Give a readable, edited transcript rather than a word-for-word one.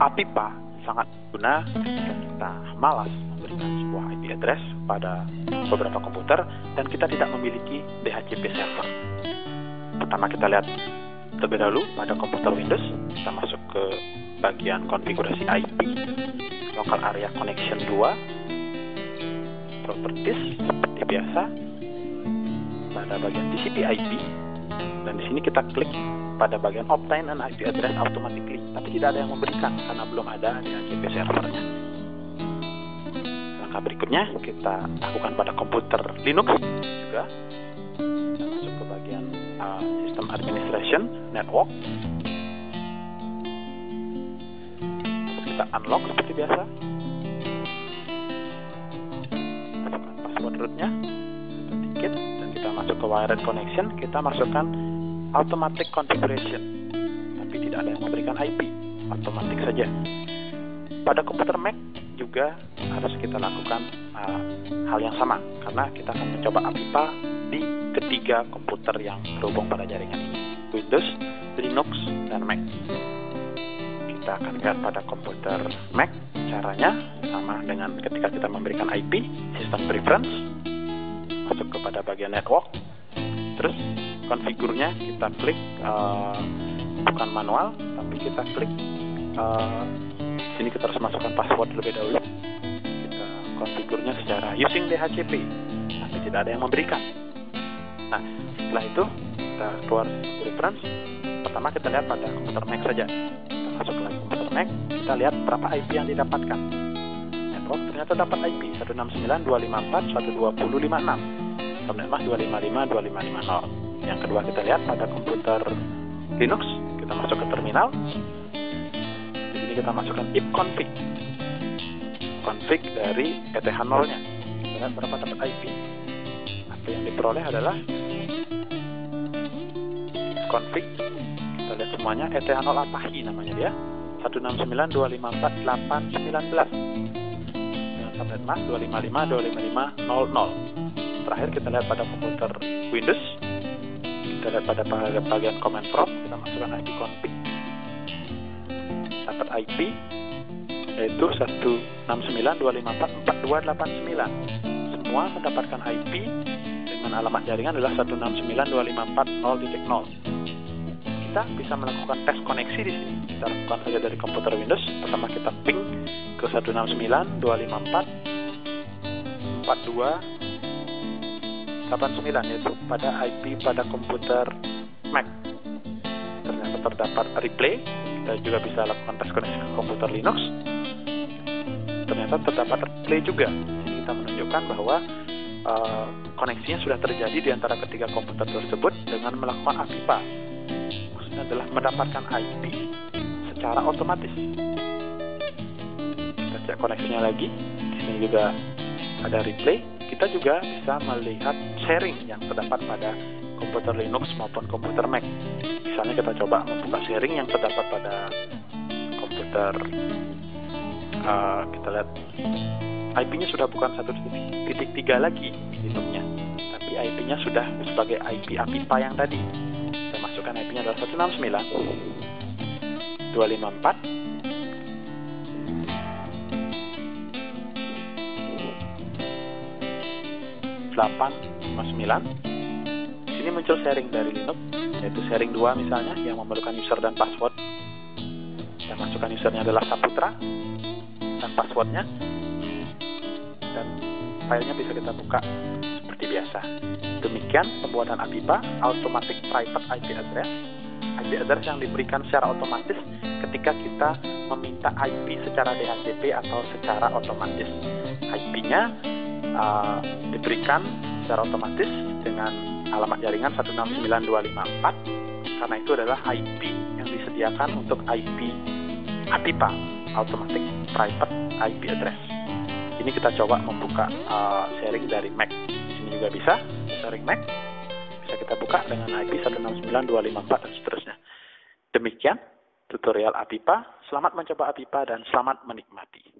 Apipa sangat guna ketika kita malas memberikan sebuah IP address pada beberapa komputer dan kita tidak memiliki DHCP server. Pertama kita lihat terlebih dahulu pada komputer Windows, kita masuk ke bagian konfigurasi IP, local area connection 2, properties seperti biasa, pada bagian TCP IP, dan di sini kita klik pada bagian obtain an IP address automatically, tapi tidak ada yang memberikan karena belum ada DHCP servernya. Langkah berikutnya kita lakukan pada komputer Linux juga. Kita masuk ke bagian System Administration Network. Terus kita unlock seperti biasa. Masukkan password rootnya, sedikit, dan kita masuk ke wired connection. Kita masukkan automatic configuration, tapi tidak ada yang memberikan IP, otomatis saja. Pada komputer Mac juga harus kita lakukan hal yang sama, karena kita akan mencoba Apipa di ketiga komputer yang terhubung pada jaringan ini, Windows, Linux, dan Mac. Kita akan lihat pada komputer Mac, caranya sama dengan ketika kita memberikan IP, System Preference, masuk kepada bagian Network, terus konfigurnya kita klik bukan manual, tapi kita klik sini kita harus masukkan password terlebih dahulu. Kita konfigurnya secara using DHCP, tapi tidak ada yang memberikan. Nah, setelah itu kita keluar preference. Pertama kita lihat pada komputer Mac saja. Kita masuk ke komputer Mac, kita lihat berapa IP yang didapatkan. Network ternyata dapat IP 169.254.120.56. Subnet mask 255.2550. Yang kedua kita lihat pada komputer Linux, kita masuk ke terminal. Di sini kita masukkan ipconfig, config dari ETH0-nya. Kita lihat berapa dapat IP. Apa yang diperoleh adalah config. Kita lihat semuanya ETH0 Apache namanya dia, 169.254.819. Dengan subnet mask 255.255.00. Terakhir kita lihat pada komputer Windows, kita lihat pada bagian command prompt, kita masukkan IP config, dapat IP yaitu 169.254.4289. Semua mendapatkan IP dengan alamat jaringan adalah 169.254.0.0. Kita bisa melakukan tes koneksi di sini. Kita lakukan saja dari komputer Windows. Pertama kita ping ke 169.254.4289, yaitu pada IP pada komputer Mac. Ternyata terdapat replay. Kita juga bisa lakukan tes koneksi ke komputer Linux. Ternyata terdapat replay juga. Ini kita menunjukkan bahwa koneksinya sudah terjadi di antara ketiga komputer tersebut dengan melakukan Apipa. Maksudnya adalah mendapatkan IP secara otomatis. Kita cek koneksinya lagi. Di sini juga ada replay. Kita juga bisa melihat sharing yang terdapat pada komputer Linux maupun komputer Mac. Misalnya kita coba membuka sharing yang terdapat pada komputer, kita lihat IP-nya sudah bukan 1.3 lagi hitungnya, tapi IP-nya sudah sebagai IP Apipa yang tadi. Kita masukkan IP-nya adalah 169.254. 859. Di sini muncul sharing dari Linux, yaitu sharing 2 misalnya yang memerlukan user dan password. Kita masukkan usernya adalah Saputra dan passwordnya, dan filenya bisa kita buka seperti biasa. Demikian pembuatan Apipa, Automatic Private IP Address. IP address yang diberikan secara otomatis ketika kita meminta IP secara DHCP atau secara otomatis. IP-nya diberikan secara otomatis dengan alamat jaringan 169.254, karena itu adalah IP yang disediakan untuk IP Apipa, Automatic Private IP Address. Ini kita coba membuka sharing dari Mac. Di sini juga bisa sharing Mac, bisa kita buka dengan IP 169.254 dan seterusnya. Demikian tutorial Apipa. Selamat mencoba Apipa dan selamat menikmati.